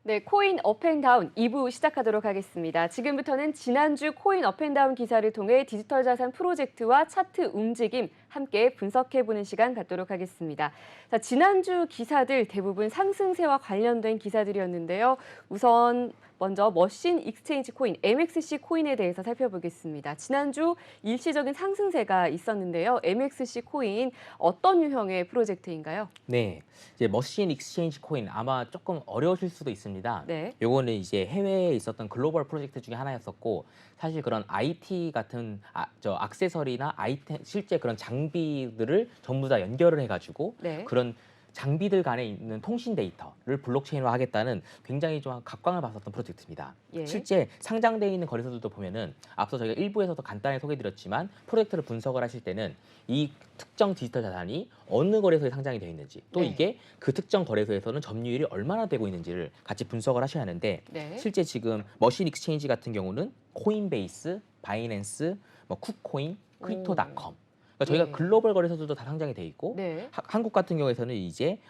네, 코인 업앤다운 2부 시작하도록 하겠습니다. 지금부터는 지난주 코인 업앤다운 기사를 통해 디지털 자산 프로젝트와 차트 움직임 함께 분석해보는 시간 갖도록 하겠습니다. 자, 지난주 기사들 대부분 상승세와 관련된 기사들이었는데요. 우선 먼저 머신 익스체인지 코인, MXC 코인에 대해서 살펴보겠습니다. 지난주 일시적인 상승세가 있었는데요. MXC 코인 어떤 유형의 프로젝트인가요? 네, 이제 머신 익스체인지 코인 아마 조금 어려우실 수도 있습니다. 네. 요거는 이제 해외에 있었던 글로벌 프로젝트 중에 하나였었고 사실 그런 IT 같은 액세서리나 아이템 실제 그런 장비들을 전부 다 연결을 해가지고 네. 그런 장비들 간에 있는 통신 데이터를 블록체인화 하겠다는 굉장히 좀 각광을 받았던 프로젝트입니다. 예. 실제 상장되어 있는 거래소들도 보면은 앞서 저희가 일부에서도 간단히 소개드렸지만 프로젝트를 분석을 하실 때는 이 특정 디지털 자산이 어느 거래소에 상장이 되어 있는지 또 네. 이게 그 특정 거래소에서는 점유율이 얼마나 되고 있는지를 같이 분석을 하셔야 하는데 네. 실제 지금 머신 익스체인지 같은 경우는 코인베이스, 바이낸스, 뭐 쿠코인, 크립토닷컴 그러니까 저희가 예. 글로벌 거래소들도 다 상장이 돼 있고 네. 한국 같은 경우에서는 이제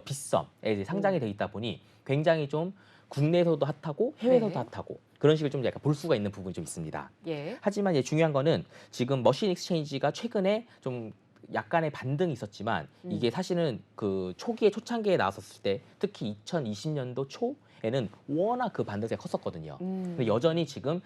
빗썸에 이제 상장이 돼 있다 보니 굉장히 좀 국내에서도 핫하고 해외에서도 네. 핫하고 그런 식으로 좀 약간 볼 수가 있는 부분이 좀 있습니다. 예. 하지만 이제 중요한 거는 지금 머신 익스체인지가 최근에 좀 약간의 반등이 있었지만 이게 사실은 그 초창기에 나왔었을 때 특히 2020년도 초에는 워낙 그 반등세가 컸었거든요. 근데 여전히 지금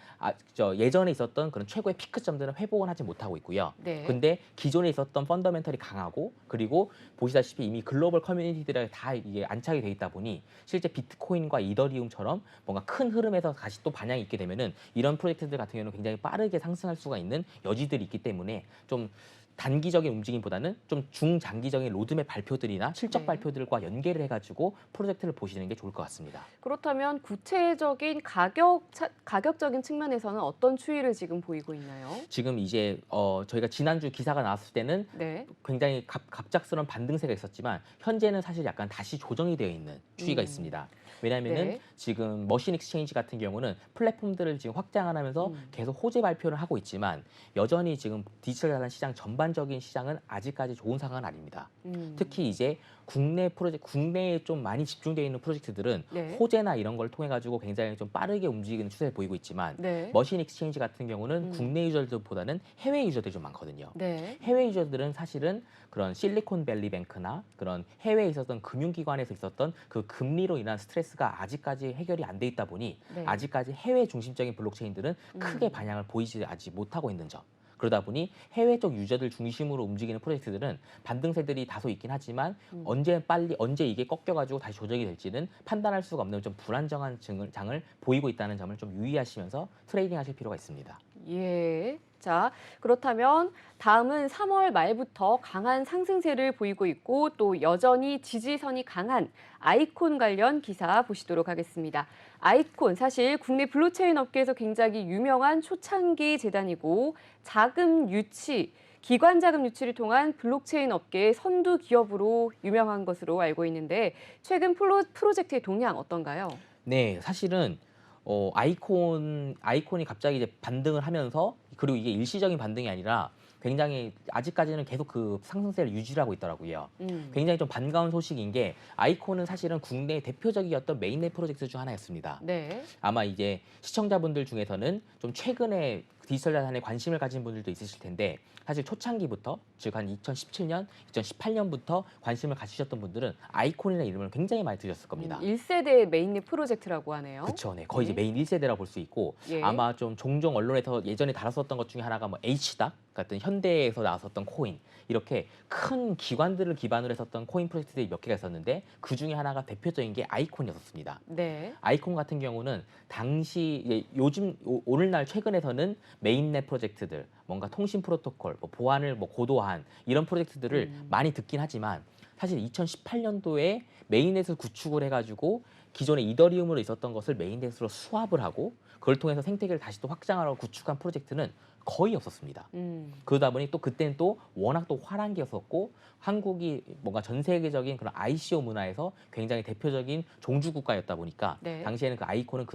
예전에 있었던 그런 최고의 피크점들은 회복은 하지 못하고 있고요. 네. 근데 기존에 있었던 펀더멘털이 강하고 그리고 보시다시피 이미 글로벌 커뮤니티들에 다 이게 안착이 돼 있다 보니 실제 비트코인과 이더리움처럼 뭔가 큰 흐름에서 다시 또 반향이 있게 되면은 이런 프로젝트들 같은 경우는 굉장히 빠르게 상승할 수가 있는 여지들이 있기 때문에 좀 단기적인 움직임보다는 좀 중장기적인 로드맵 발표들이나 실적 네. 발표들과 연계를 해가지고 프로젝트를 보시는 게 좋을 것 같습니다. 그렇다면 구체적인 가격적인 측면에서는 어떤 추이를 지금 보이고 있나요? 지금 이제 저희가 지난주 기사가 나왔을 때는 네. 굉장히 갑작스러운 반등세가 있었지만 현재는 사실 약간 다시 조정이 되어 있는 추이가 음. 있습니다. 왜냐하면은 네. 지금 머신 익스체인지 같은 경우는 플랫폼들을 지금 확장을 하면서 계속 호재 발표를 하고 있지만 여전히 지금 디지털 자산 시장 전반적인 시장은 아직까지 좋은 상황은 아닙니다. 특히 이제 국내에 좀 많이 집중되어 있는 프로젝트들은 네. 호재나 이런 걸 통해 가지고 굉장히 좀 빠르게 움직이는 추세를 보이고 있지만 네. 머신 익스체인지 같은 경우는 국내 유저들보다는 해외 유저들이 좀 많거든요. 네. 해외 유저들은 사실은 그런 실리콘밸리 뱅크나 그런 해외에 있었던 금융기관에서 있었던 그 금리로 인한 스트레스가 아직까지 해결이 안 돼 있다 보니 네. 아직까지 해외 중심적인 블록체인들은 크게 반향을 보이지 아직 못하고 있는 점. 그러다 보니 해외 쪽 유저들 중심으로 움직이는 프로젝트들은 반등세들이 다소 있긴 하지만 언제 이게 꺾여가지고 다시 조정이 될지는 판단할 수가 없는 좀 불안정한 장을 보이고 있다는 점을 좀 유의하시면서 트레이딩 하실 필요가 있습니다. 예. 자, 그렇다면 다음은 3월 말부터 강한 상승세를 보이고 있고 또 여전히 지지선이 강한 아이콘 관련 기사 보시도록 하겠습니다. 아이콘 사실 국내 블록체인 업계에서 굉장히 유명한 초창기 재단이고 기관 자금 유치를 통한 블록체인 업계의 선두 기업으로 유명한 것으로 알고 있는데 최근 프로젝트의 동향 어떤가요? 네, 사실은 아이콘이 갑자기 이제 반등을 하면서 그리고 이게 일시적인 반등이 아니라 굉장히 아직까지는 계속 그 상승세를 유지하고 있더라고요. 굉장히 좀 반가운 소식인 게 아이콘은 사실은 국내 대표적이었던 메인넷 프로젝트 중 하나였습니다. 네. 아마 이제 시청자분들 중에서는 좀 최근에 디지털 자산에 관심을 가진 분들도 있으실 텐데 사실 초창기부터 즉 한 2017년, 2018년부터 관심을 가지셨던 분들은 아이콘이라는 이름을 굉장히 많이 들으셨을 겁니다. 1세대 메인넷 프로젝트라고 하네요. 그쵸, 네. 거의 이제 네. 메인 1세대라고 볼 수 있고 예. 아마 좀 종종 언론에서 예전에 다뤘었던 것 중에 하나가 뭐 H닥 같은 현대에서 나왔었던 코인 이렇게 큰 기관들을 기반으로 했었던 코인 프로젝트들이 몇 개가 있었는데 그 중에 하나가 대표적인 게 아이콘이었습니다. 네. 아이콘 같은 경우는 당시 오늘날 최근에서는 메인넷 프로젝트들 뭔가 통신 프로토콜 뭐 보안을 뭐 고도화한 이런 프로젝트들을 많이 듣긴 하지만 사실 2018년도에 메인넷을 구축을 해가지고 기존에 이더리움으로 있었던 것을 메인넷으로 수합을 하고 그걸 통해서 생태계를 다시 또 확장하려고 구축한 프로젝트는 거의 없었습니다. 그러다 보니 또 그때는 또 워낙 또 화랑기였었고 한국이 뭔가 전 세계적인 그런 ICO 문화에서 굉장히 대표적인 종주 국가였다 보니까 네. 당시에는 그 아이콘은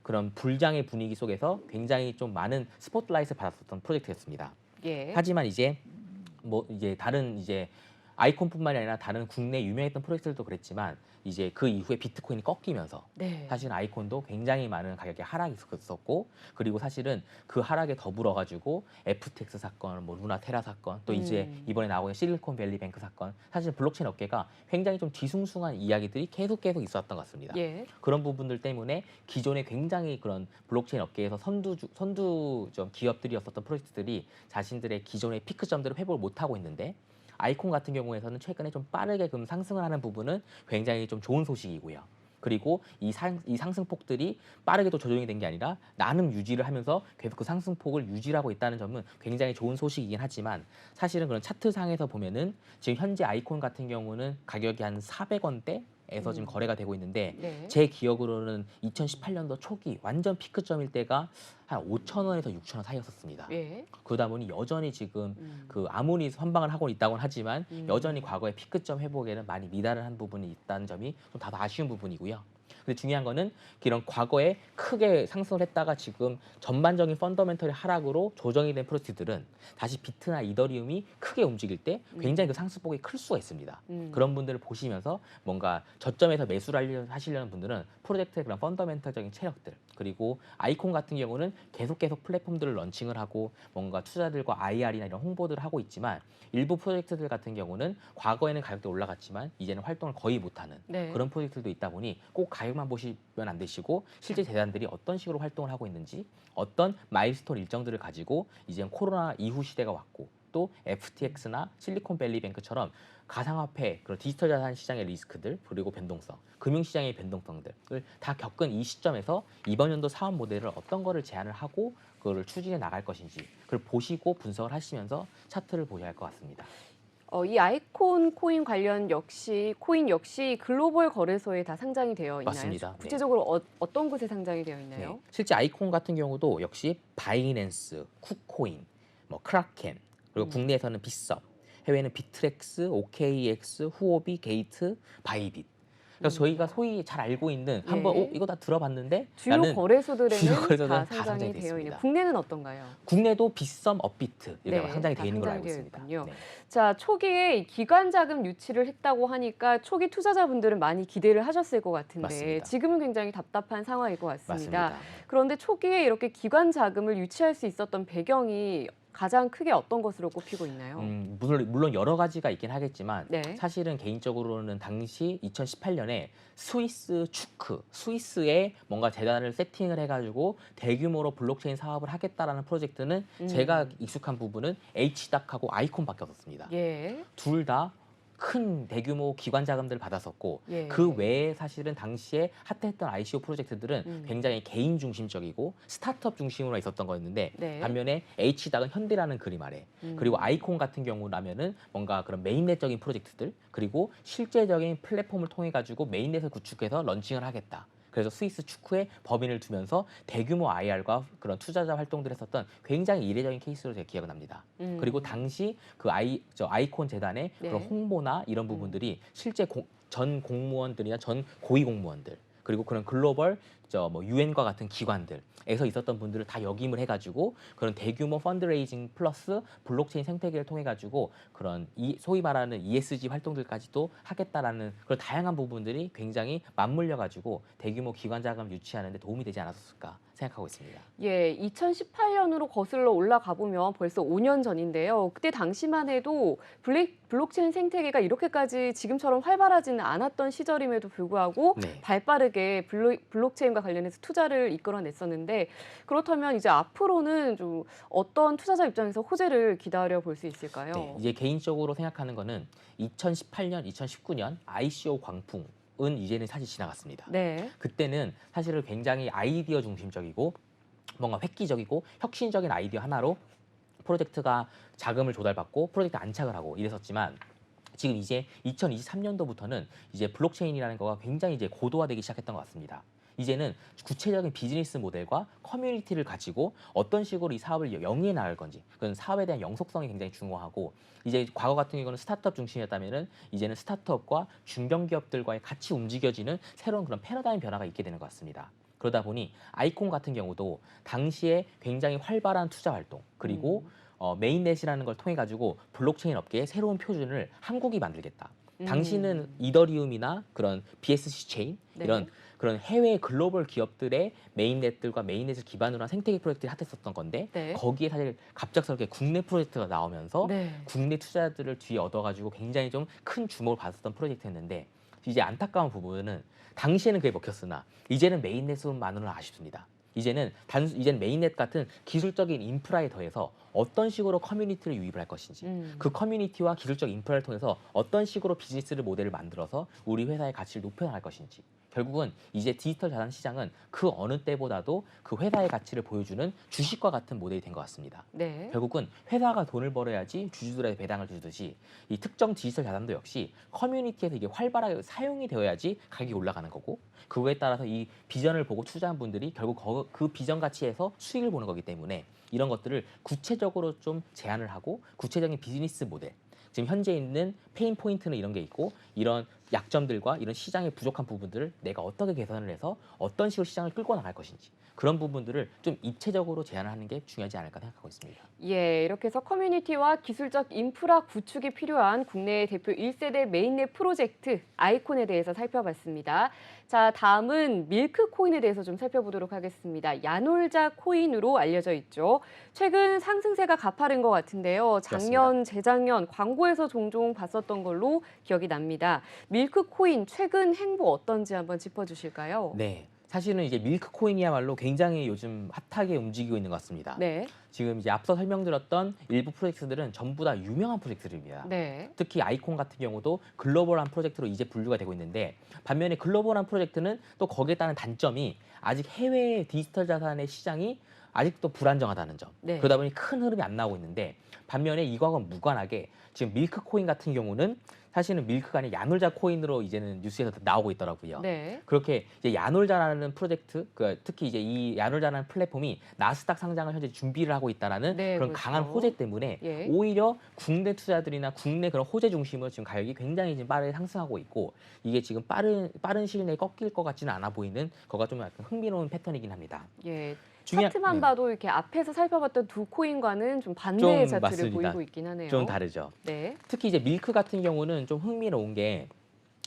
그런 불장의 분위기 속에서 굉장히 좀 많은 스포트라이트를 받았었던 프로젝트였습니다. 예. 하지만 이제 다른 아이콘뿐만이 아니라 다른 국내 유명했던 프로젝트들도 그랬지만 이제 그 이후에 비트코인이 꺾이면서 네. 사실은 아이콘도 굉장히 많은 가격의 하락이 있었고, 그리고 사실은 그 하락에 더불어 가지고 FTX 사건, 뭐 루나 테라 사건, 또 이제 이번에 나오고 있는 실리콘밸리 뱅크 사건, 사실 블록체인 업계가 굉장히 좀 뒤숭숭한 이야기들이 계속 있었던 것 같습니다. 예. 그런 부분들 때문에 기존에 굉장히 그런 블록체인 업계에서 선두 좀 기업들이었었던 프로젝트들이 자신들의 기존의 피크점들을 회복을 못하고 있는데, 아이콘 같은 경우에서는 최근에 좀 빠르게 금 상승을 하는 부분은 굉장히 좀 좋은 소식이고요. 그리고 이 상승폭들이 빠르게 또 조정이 된 게 아니라 나름 유지를 하면서 계속 그 상승폭을 유지하고 있다는 점은 굉장히 좋은 소식이긴 하지만, 사실은 그런 차트상에서 보면은 지금 현재 아이콘 같은 경우는 가격이 한 400원대 에서 지금 거래가 되고 있는데, 네. 제 기억으로는 2018년도 초기 완전 피크점일 때가 한 5,000원에서 6,000원 사이였었습니다. 예. 그러다 보니 여전히 지금 그 아무리 선방을 하고 있다고는 하지만 여전히 과거의 피크점 회복에는 많이 미달을 한 부분이 있다는 점이 좀 다소 아쉬운 부분이고요. 근데 중요한 거는 이런 과거에 크게 상승을 했다가 지금 전반적인 펀더멘털의 하락으로 조정이 된 프로젝트들은 다시 비트나 이더리움이 크게 움직일 때 굉장히 그 상승폭이 클 수가 있습니다. 그런 분들을 보시면서 뭔가 저점에서 매수를 하시려는 분들은 프로젝트의 그런 펀더멘털적인 체력들, 그리고 아이콘 같은 경우는 계속 플랫폼들을 런칭을 하고 뭔가 투자들과 IR이나 이런 홍보들을 하고 있지만, 일부 프로젝트들 같은 경우는 과거에는 가격대 올라갔지만 이제는 활동을 거의 못하는 네. 그런 프로젝트들도 있다 보니 꼭 가격만 보시면 안 되시고, 실제 재단들이 어떤 식으로 활동을 하고 있는지, 어떤 마일스톤 일정들을 가지고 이제 코로나 이후 시대가 왔고, 또 FTX나 실리콘밸리뱅크처럼 가상화폐, 그런 디지털 자산 시장의 리스크들, 그리고 변동성, 금융시장의 변동성들을 다 겪은 이 시점에서 이번 연도 사업 모델을 어떤 거를 제안을 하고 그거를 추진해 나갈 것인지, 그걸 보시고 분석을 하시면서 차트를 보셔야 할 것 같습니다. 이 아이콘 코인 관련 코인 역시 글로벌 거래소에 다 상장이 되어 있나요? 맞습니다. 네. 구체적으로 어떤 곳에 상장이 되어 네. 있나요? 실제 아이콘 같은 경우도 역시 바이낸스, 쿠코인, 뭐 크라켄, 그리고 국내에서는 빗썸, 해외는 비트렉스, OKX, 후오비, 게이트, 바이빗. 그래서 저희가 소위 잘 알고 있는, 한번 예. 이거 다 들어봤는데 주요 라는 거래소들에는 주요 다 거래소들은 다 상장이 상장이 되어 되어 있는. 있습니다. 국내는 어떤가요? 국내도 빗썸, 업비트 이렇게 네, 상장이 다 되어 있는 걸로 상장이 알고 되어 있습니다. 있군요. 네. 자, 초기에 이 기관 자금 유치를 했다고 하니까 초기 투자자분들은 많이 기대를 하셨을 것 같은데 맞습니다. 지금은 굉장히 답답한 상황일 것 같습니다. 맞습니다. 그런데 초기에 이렇게 기관 자금을 유치할 수 있었던 배경이 가장 크게 어떤 것으로 꼽히고 있나요? 물론 여러 가지가 있긴 하겠지만, 네. 사실은 개인적으로는 당시 2018년에 스위스에 뭔가 재단을 세팅을 해가지고 대규모로 블록체인 사업을 하겠다라는 프로젝트는 제가 익숙한 부분은 HDAC하고 아이콘밖에 없었습니다. 예. 둘 다 큰 대규모 기관 자금들을 받았었고, 예. 그 외에 사실은 당시에 핫했던 ICO 프로젝트들은 굉장히 개인 중심적이고 스타트업 중심으로 있었던 거였는데, 네. 반면에 HDAC은 현대라는 그림 아래, 그리고 아이콘 같은 경우라면은 뭔가 그런 메인넷적인 프로젝트들, 그리고 실제적인 플랫폼을 통해 가지고 메인넷을 구축해서 런칭을 하겠다. 그래서 스위스 축구에 법인을 두면서 대규모 IR과 그런 투자자 활동들을 했었던 굉장히 이례적인 케이스로 제 기억이 납니다. 그리고 당시 그 아이콘 재단의 네. 그런 홍보나 이런 부분들이 실제 전 공무원들이나 전 고위 공무원들, 그리고 그런 글로벌 뭐 유엔과 같은 기관들에서 있었던 분들을 다 역임을 해가지고 그런 대규모 펀드레이징 플러스 블록체인 생태계를 통해 가지고 그런 소위 말하는 ESG 활동들까지도 하겠다라는 그런 다양한 부분들이 굉장히 맞물려 가지고 대규모 기관 자금 유치하는 데 도움이 되지 않았을까 생각하고 있습니다. 예, 2018년으로 거슬러 올라가 보면 벌써 5년 전인데요. 그때 당시만 해도 블록체인 생태계가 이렇게까지 지금처럼 활발하지는 않았던 시절임에도 불구하고 네. 발빠르게 블록체인과 관련해서 투자를 이끌어냈었는데, 그렇다면 이제 앞으로는 좀 어떤 투자자 입장에서 호재를 기다려 볼 수 있을까요? 네, 이제 개인적으로 생각하는 거는 2018년, 2019년 ICO 광풍은 이제는 사실 지나갔습니다. 네. 그때는 사실은 굉장히 아이디어 중심적이고 뭔가 획기적이고 혁신적인 아이디어 하나로 프로젝트가 자금을 조달받고 프로젝트 안착을 하고 이랬었지만, 지금 이제 2023년도부터는 이제 블록체인이라는 거가 굉장히 이제 고도화되기 시작했던 것 같습니다. 이제는 구체적인 비즈니스 모델과 커뮤니티를 가지고 어떤 식으로 이 사업을 영위해 나갈 건지, 그런 사업에 대한 영속성이 굉장히 중요하고, 이제 과거 같은 경우는 스타트업 중심이었다면은 이제는 스타트업과 중견기업들과의 같이 움직여지는 새로운 그런 패러다임 변화가 있게 되는 것 같습니다. 그러다 보니 아이콘 같은 경우도 당시에 굉장히 활발한 투자 활동, 그리고 메인넷이라는 걸 통해 가지고 블록체인 업계의 새로운 표준을 한국이 만들겠다. 당시는 이더리움이나 그런 BSC 체인 네. 이런 그런 해외 글로벌 기업들의 메인넷들과 메인넷을 기반으로 한 생태계 프로젝트를 핫했었던 건데 네. 거기에 사실 갑작스럽게 국내 프로젝트가 나오면서 네. 국내 투자들을 뒤에 얻어가지고 굉장히 좀 큰 주목을 받았던 프로젝트였는데 이제 안타까운 부분은 당시에는 그게 먹혔으나 이제는 메인넷만으로는 아쉽습니다. 이제는 메인넷 같은 기술적인 인프라에 더해서 어떤 식으로 커뮤니티를 유입을 할 것인지 그 커뮤니티와 기술적 인프라를 통해서 어떤 식으로 비즈니스 모델을 만들어서 우리 회사의 가치를 높여나갈 것인지 결국은 이제 디지털 자산 시장은 그 어느 때보다도 그 회사의 가치를 보여주는 주식과 같은 모델이 된 것 같습니다. 네. 결국은 회사가 돈을 벌어야지 주주들에게 배당을 주듯이 이 특정 디지털 자산도 역시 커뮤니티에서 이게 활발하게 사용이 되어야지 가격이 올라가는 거고 그거에 따라서 이 비전을 보고 투자한 분들이 결국 그 비전 가치에서 수익을 보는 거기 때문에 이런 것들을 구체적으로 좀 제안을 하고 구체적인 비즈니스 모델 지금 현재 있는 페인 포인트는 이런 게 있고 이런 약점들과 이런 시장의 부족한 부분들을 내가 어떻게 개선을 해서 어떤 식으로 시장을 끌고 나갈 것인지 그런 부분들을 좀 입체적으로 제안을 하는 게 중요하지 않을까 생각하고 있습니다. 예, 이렇게 해서 커뮤니티와 기술적 인프라 구축이 필요한 국내 대표 1세대 메인넷 프로젝트 아이콘에 대해서 살펴봤습니다. 자, 다음은 밀크코인에 대해서 좀 살펴보도록 하겠습니다. 야놀자 코인으로 알려져 있죠. 최근 상승세가 가파른 것 같은데요. 작년, 재작년 광고에서 종종 봤었던 걸로 기억이 납니다. 밀크코인 최근 행보 어떤지 한번 짚어주실까요? 네. 사실은 이제 밀크코인이야말로 굉장히 요즘 핫하게 움직이고 있는 것 같습니다. 네. 지금 이제 앞서 설명드렸던 일부 프로젝트들은 전부 다 유명한 프로젝트들입니다. 네. 특히 아이콘 같은 경우도 글로벌한 프로젝트로 이제 분류가 되고 있는데 반면에 글로벌한 프로젝트는 또 거기에 따른 단점이 아직 해외 디지털 자산의 시장이 아직도 불안정하다는 점. 네. 그러다 보니 큰 흐름이 안 나오고 있는데 반면에 이거하고는 무관하게 지금 밀크코인 같은 경우는 사실은 밀크가 아니라 야놀자 코인으로 이제는 뉴스에서 나오고 있더라고요. 네. 그렇게 이제 야놀자라는 프로젝트, 특히 이제 이 야놀자라는 플랫폼이 나스닥 상장을 현재 준비를 하고 있다라는 네, 그런 그렇죠. 강한 호재 때문에 예. 오히려 국내 투자들이나 국내 그런 호재 중심으로 지금 가격이 굉장히 지금 빠르게 상승하고 있고 이게 지금 빠른 시일 내에 꺾일 것 같지는 않아 보이는 거가 좀 약간 흥미로운 패턴이긴 합니다. 예. 중요한- 차트만 네. 봐도 이렇게 앞에서 살펴봤던 두 코인과는 좀 반대의 좀 차트를 맞습니다. 보이고 있긴 하네요. 좀 다르죠. 네. 특히 이제 밀크 같은 경우는 좀 흥미로운 게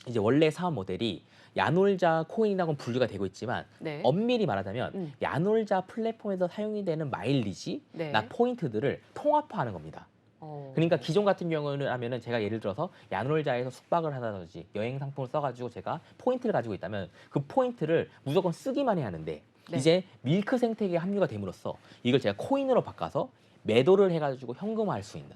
이제 원래 사업 모델이 야놀자 코인이라고 분류가 되고 있지만 네. 엄밀히 말하자면 음. 야놀자 플랫폼에서 사용이 되는 마일리지나 네. 포인트들을 통합화하는 겁니다. 그러니까 기존 같은 경우는 하면은 제가 예를 들어서 야놀자에서 숙박을 하다든지 여행 상품을 써가지고 제가 포인트를 가지고 있다면 그 포인트를 무조건 쓰기만 해야 하는데 네. 이제 밀크 생태계에 합류가 됨으로써 이걸 제가 코인으로 바꿔서 매도를 해가지고 현금화할 수 있는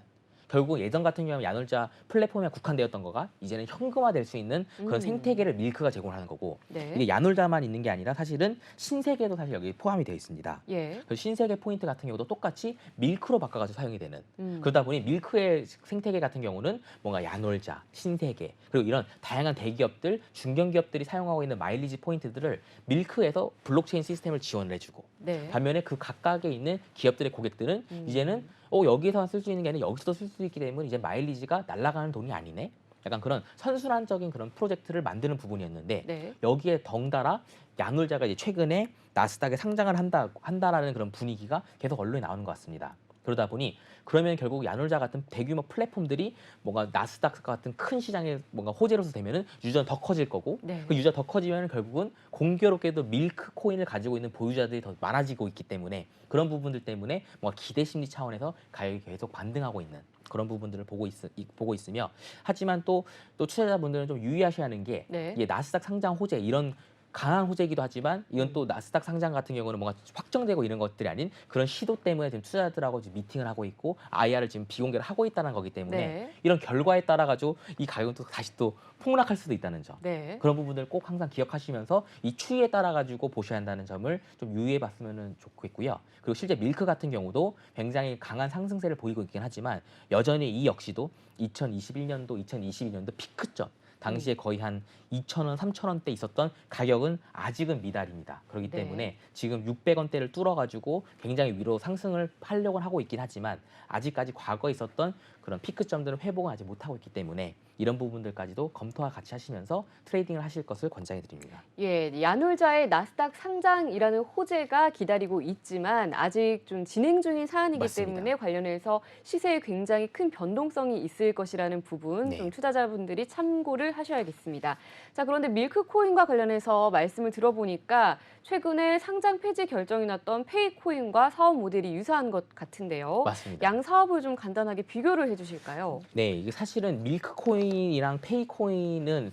결국 예전 같은 경우는 야놀자 플랫폼에 국한되었던 거가 이제는 현금화될 수 있는 그런 생태계를 밀크가 제공하는 거고 네. 이게 야놀자만 있는 게 아니라 사실은 신세계도 사실 여기 포함이 되어 있습니다. 예. 그 신세계 포인트 같은 경우도 똑같이 밀크로 바꿔가지고 사용이 되는 음. 그러다 보니 밀크의 생태계 같은 경우는 뭔가 야놀자, 신세계 그리고 이런 다양한 대기업들, 중견기업들이 사용하고 있는 마일리지 포인트들을 밀크에서 블록체인 시스템을 지원을 해주고 네. 반면에 그 각각에 있는 기업들의 고객들은 이제는 여기서만 쓸 수 있는 게 아니라 여기서도 쓸 수 있기 때문에 이제 마일리지가 날아가는 돈이 아니네. 약간 그런 선순환적인 그런 프로젝트를 만드는 부분이었는데 네. 여기에 덩달아 야놀자가 이제 최근에 나스닥에 상장을 한다라는 그런 분위기가 계속 언론에 나오는 것 같습니다. 그러다 보니 그러면 결국 야놀자 같은 대규모 플랫폼들이 뭔가 나스닥 같은 큰 시장에 뭔가 호재로서 되면은 유저는 더 커질 거고 네. 그 유저 더 커지면 결국은 공교롭게도 밀크 코인을 가지고 있는 보유자들이 더 많아지고 있기 때문에 그런 부분들 때문에 뭔가 기대 심리 차원에서 가격이 계속 반등하고 있는 그런 부분들을 보고 있으며 하지만 또 투자자분들은 좀 유의하셔야 하는 게 네. 이게 나스닥 상장 호재 이런 강한 호재이기도 하지만 이건 또 나스닥 상장 같은 경우는 뭔가 확정되고 이런 것들이 아닌 그런 시도 때문에 지금 투자자들하고 지금 미팅을 하고 있고 IR을 지금 비공개를 하고 있다는 거기 때문에 네. 이런 결과에 따라 가지고 이 가격은 또 다시 또 폭락할 수도 있다는 점. 네. 그런 부분들 꼭 항상 기억하시면서 이 추이에 따라 가지고 보셔야 한다는 점을 좀 유의해 봤으면 좋겠고요. 그리고 실제 밀크 같은 경우도 굉장히 강한 상승세를 보이고 있긴 하지만 여전히 이 역시도 2021년도, 2022년도 피크점 당시에 거의 한 2,000원, 3,000원대 있었던 가격은 아직은 미달입니다. 그렇기 네. 때문에 지금 600원대를 뚫어가지고 굉장히 위로 상승을 하려고 하고 있긴 하지만 아직까지 과거에 있었던 그런 피크점들은 회복을 아직 못하고 있기 때문에 이런 부분들까지도 검토와 같이 하시면서 트레이딩을 하실 것을 권장해 드립니다. 예, 야놀자의 나스닥 상장이라는 호재가 기다리고 있지만 아직 좀 진행 중인 사안이기 맞습니다. 때문에 관련해서 시세에 굉장히 큰 변동성이 있을 것이라는 부분 네. 좀 투자자분들이 참고를 하셔야겠습니다. 자, 그런데 밀크코인과 관련해서 말씀을 들어보니까 최근에 상장 폐지 결정이 났던 페이코인과 사업 모델이 유사한 것 같은데요. 맞습니다. 양 사업을 좀 간단하게 비교를 해주실까요? 네, 이게 사실은 밀크코인이랑 페이코인은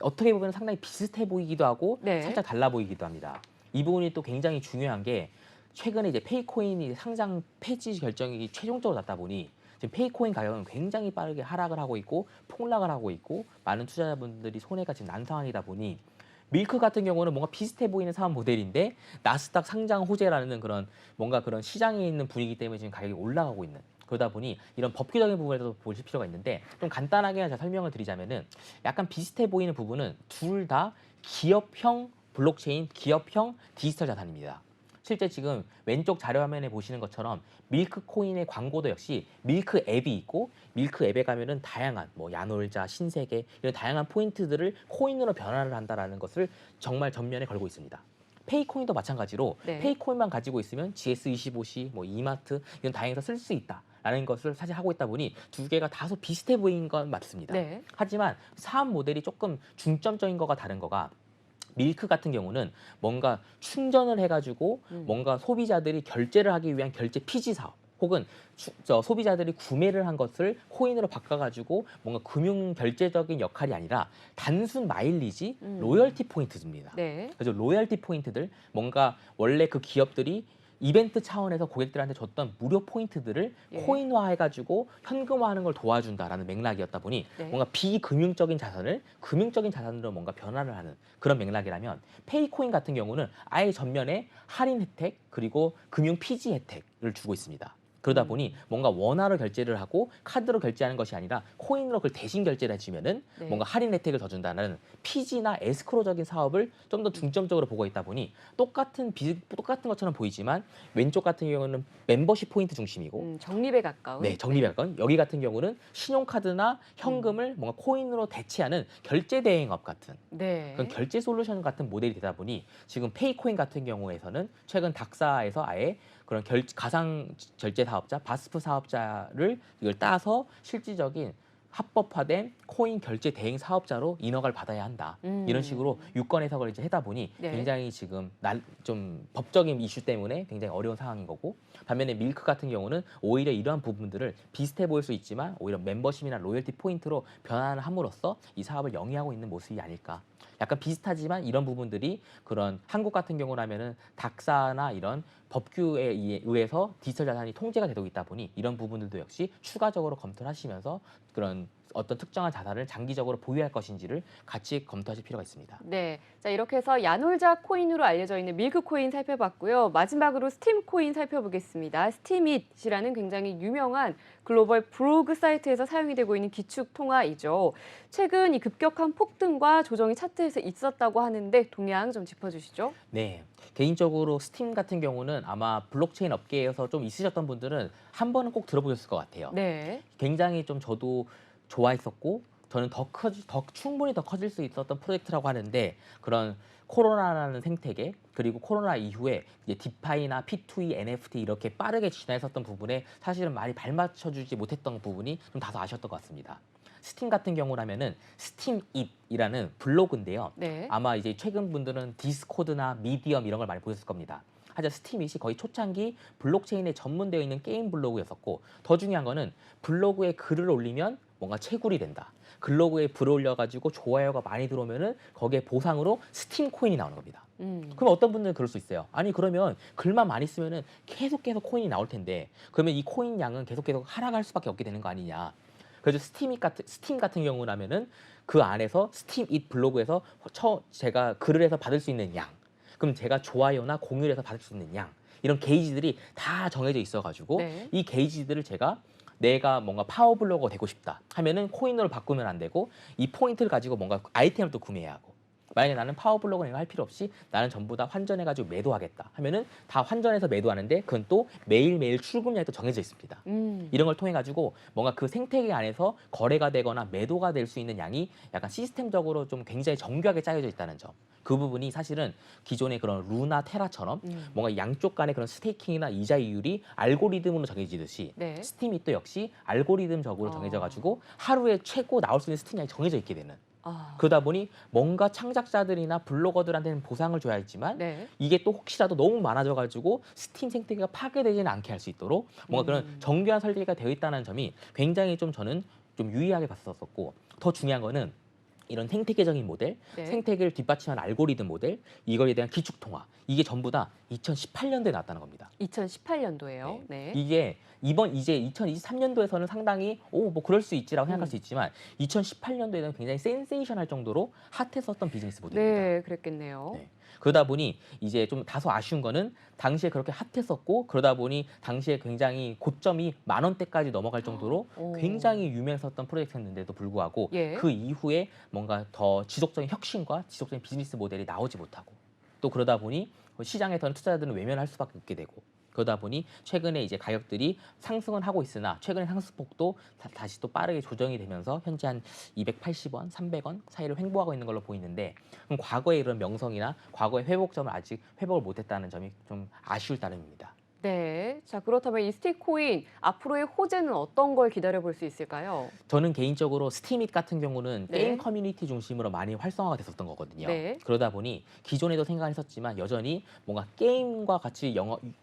어떻게 보면 상당히 비슷해 보이기도 하고 네. 살짝 달라 보이기도 합니다. 이 부분이 또 굉장히 중요한 게 최근에 이제 페이코인이 상장 폐지 결정이 최종적으로 났다 보니 지금 페이코인 가격은 굉장히 빠르게 하락을 하고 있고 폭락을 하고 있고 많은 투자자분들이 손해가 지금 난 상황이다 보니 밀크 같은 경우는 뭔가 비슷해 보이는 사업 모델인데 나스닥 상장 호재라는 그런 뭔가 그런 시장에 있는 분위기 때문에 지금 가격이 올라가고 있는 그러다 보니 이런 법규적인 부분에도 보실 필요가 있는데 좀 간단하게 제가 설명을 드리자면은 약간 비슷해 보이는 부분은 둘 다 기업형 블록체인, 기업형 디지털 자산입니다. 실제 지금 왼쪽 자료 화면에 보시는 것처럼 밀크 코인의 광고도 역시 밀크 앱이 있고 밀크 앱에 가면은 다양한 뭐 야놀자, 신세계 이런 다양한 포인트들을 코인으로 변환을 한다라는 것을 정말 전면에 걸고 있습니다. 페이코인도 마찬가지로 네. 페이코인만 가지고 있으면 GS25C, 뭐 이마트 이런 다양해서 쓸 수 있다라는 것을 사실 하고 있다 보니 두 개가 다소 비슷해 보이는 건 맞습니다. 네. 하지만 사업 모델이 조금 중점적인 거가 다른 거가 밀크 같은 경우는 뭔가 충전을 해가지고 뭔가 소비자들이 결제를 하기 위한 결제 피지 사업 혹은 소비자들이 구매를 한 것을 코인으로 바꿔가지고 뭔가 금융 결제적인 역할이 아니라 단순 마일리지, 로열티 포인트입니다. 네. 그래서 로열티 포인트들 뭔가 원래 그 기업들이 이벤트 차원에서 고객들한테 줬던 무료 포인트들을 예. 코인화해가지고 현금화하는 걸 도와준다라는 맥락이었다 보니 네. 뭔가 비금융적인 자산을 금융적인 자산으로 뭔가 변화를 하는 그런 맥락이라면 페이코인 같은 경우는 아예 전면에 할인 혜택 그리고 금융 피지 혜택을 주고 있습니다. 그러다 보니 뭔가 원화로 결제를 하고 카드로 결제하는 것이 아니라 코인으로 그걸 대신 결제를 해주면은 네. 뭔가 할인 혜택을 더 준다는 피지나 에스크로적인 사업을 좀 더 중점적으로 보고 있다 보니 똑같은 것처럼 보이지만 왼쪽 같은 경우는 멤버십 포인트 중심이고 적립에 가까운. 네, 적립에 가까운 여기 같은 경우는 신용카드나 현금을 뭔가 코인으로 대체하는 결제 대행업 같은 네. 그런 결제 솔루션 같은 모델이 되다 보니 지금 페이코인 같은 경우에서는 최근 닥사에서 아예 그런 가상 결제 사업자, 바스프 사업자를 이걸 따서 실질적인 합법화된 코인 결제 대행 사업자로 인허가를 받아야 한다. 이런 식으로 유권 해석을 이제 하다 보니 네. 굉장히 지금 좀 법적인 이슈 때문에 굉장히 어려운 상황인 거고 반면에 밀크 같은 경우는 오히려 이러한 부분들을 비슷해 보일 수 있지만 오히려 멤버십이나 로열티 포인트로 변환을 함으로써 이 사업을 영위하고 있는 모습이 아닐까. 약간 비슷하지만 이런 부분들이 그런 한국 같은 경우라면은 닥사나 이런 법규에 의해서 디지털 자산이 통제가 되고 있다 보니 이런 부분들도 역시 추가적으로 검토를 하시면서 그런 어떤 특정한 자산을 장기적으로 보유할 것인지를 같이 검토하실 필요가 있습니다. 네. 자, 이렇게 해서 야놀자 코인으로 알려져 있는 밀크 코인 살펴봤고요. 마지막으로 스팀 코인 살펴보겠습니다. 스팀잇이라는 굉장히 유명한 글로벌 블로그 사이트에서 사용이 되고 있는 기축 통화이죠. 최근 이 급격한 폭등과 조정이 차트에서 있었다고 하는데 동향 좀 짚어주시죠. 네. 개인적으로 스팀 같은 경우는 아마 블록체인 업계에서 좀 있으셨던 분들은 한 번은 꼭 들어보셨을 것 같아요. 네. 굉장히 좀 저도 좋아했었고 저는 충분히 더 커질 수 있었던 프로젝트라고 하는데 그런 코로나라는 생태계 그리고 코로나 이후에 이제 디파이나 P2E, NFT 이렇게 빠르게 진화했었던 부분에 사실은 많이 발맞춰주지 못했던 부분이 좀 다소 아쉬웠던 것 같습니다. 스팀 같은 경우라면은 스팀잇이라는 블로그인데요. 네. 아마 이제 최근 분들은 디스코드나 미디엄 이런 걸 많이 보셨을 겁니다. 하지만 스팀잇이 거의 초창기 블록체인에 전문되어 있는 게임 블로그였었고 더 중요한 거는 블로그에 글을 올리면 뭔가 채굴이 된다. 블로그에 글을 올려가지고 좋아요가 많이 들어오면은 거기에 보상으로 스팀 코인이 나오는 겁니다. 그럼 어떤 분들은 그럴 수 있어요. 아니 그러면 글만 많이 쓰면은 계속 코인이 나올 텐데 그러면 이 코인 양은 계속 하락할 수밖에 없게 되는 거 아니냐. 그래서 스팀 같은 경우라면은 그 안에서 스팀잇 블로그에서 제가 글을 해서 받을 수 있는 양, 그럼 제가 좋아요나 공유를 해서 받을 수 있는 양 이런 게이지들이 다 정해져 있어가지고 네. 이 게이지들을 제가 내가 뭔가 파워블로거가 되고 싶다 하면은 코인으로 바꾸면 안 되고 이 포인트를 가지고 뭔가 아이템을 또 구매해야 하고 만약에 나는 파워블로거는 이거 할 필요 없이 나는 전부 다 환전해가지고 매도하겠다 하면은 다 환전해서 매도하는데 그건 또 매일매일 출금량이 또 정해져 있습니다. 이런 걸 통해 가지고 뭔가 그 생태계 안에서 거래가 되거나 매도가 될 수 있는 양이 약간 시스템적으로 좀 굉장히 정교하게 짜여져 있다는 점. 그 부분이 사실은 기존의 그런 루나 테라처럼 뭔가 양쪽 간의 그런 스테이킹이나 이자 이율이 알고리즘으로 정해지듯이 네. 스팀이 또 역시 알고리즘적으로 정해져 가지고 하루에 최고 나올 수 있는 스팀량이 정해져 있게 되는. 그러다 보니 뭔가 창작자들이나 블로거들한테는 보상을 줘야 했지만 네. 이게 또 혹시라도 너무 많아져가지고 스팀 생태계가 파괴되지는 않게 할 수 있도록 뭔가 그런 정교한 설계가 되어 있다는 점이 굉장히 좀 저는 좀 유의하게 봤었고 더 중요한 거는 이런 생태계적인 모델, 네. 생태계를 뒷받침하는 알고리즘 모델, 이거에 대한 기축통화 이게 전부 다 2018년도에 나왔다는 겁니다. 2018년도에요. 네. 이게 이번 이제 2023년도에서는 상당히 뭐 그럴 수 있지라고 생각할 수 있지만 2018년도에는 굉장히 센세이션할 정도로 핫했었던 비즈니스 모델입니다. 네, 그랬겠네요. 네. 그러다 보니 이제 좀 다소 아쉬운 거는 당시에 그렇게 핫했었고 그러다 보니 당시에 굉장히 고점이 10,000원대까지 넘어갈 정도로 오. 굉장히 유명했었던 프로젝트였는데도 불구하고 예. 그 이후에 뭔가 더 지속적인 혁신과 지속적인 비즈니스 모델이 나오지 못하고 또 그러다 보니 시장에서는 투자자들은 외면할 수밖에 없게 되고 그러다 보니 최근에 이제 가격들이 상승은 하고 있으나 최근에 상승폭도 다시 또 빠르게 조정이 되면서 현재 한 280원, 300원 사이를 횡보하고 있는 걸로 보이는데 그럼 과거의 이런 명성이나 과거의 회복점을 아직 회복을 못했다는 점이 좀 아쉬울 따름입니다. 네. 자, 그렇다면 이 스틱코인 앞으로의 호재는 어떤 걸 기다려 볼 수 있을까요? 저는 개인적으로 스팀잇 같은 경우는 네. 게임 커뮤니티 중심으로 많이 활성화가 됐었던 거거든요. 네. 그러다 보니 기존에도 생각했었지만 여전히 뭔가 게임과 같이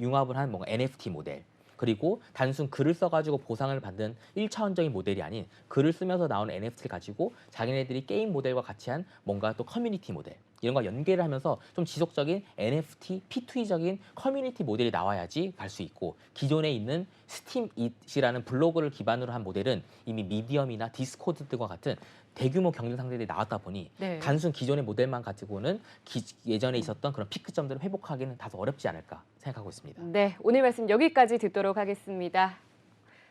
융합을 한 뭔가 NFT 모델 그리고 단순 글을 써가지고 보상을 받는 1차원적인 모델이 아닌 글을 쓰면서 나오는 NFT를 가지고 자기네들이 게임 모델과 같이 한 뭔가 또 커뮤니티 모델 이런 거 연계를 하면서 좀 지속적인 NFT, P2E적인 커뮤니티 모델이 나와야지 갈 수 있고 기존에 있는 스팀잇이라는 블로그를 기반으로 한 모델은 이미 미디엄이나 디스코드 등과 같은 대규모 경쟁 상대들이 나왔다 보니 네. 단순 기존의 모델만 가지고는 예전에 있었던 그런 피크점들을 회복하기는 다소 어렵지 않을까 생각하고 있습니다. 네, 오늘 말씀 여기까지 듣도록 하겠습니다.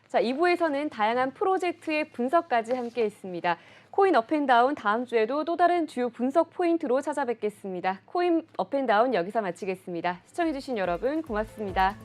자, 2부에서는 다양한 프로젝트의 분석까지 함께 했습니다. 코인 업앤다운 다음 주에도 또 다른 주요 분석 포인트로 찾아뵙겠습니다. 코인 업앤다운 여기서 마치겠습니다. 시청해주신 여러분 고맙습니다.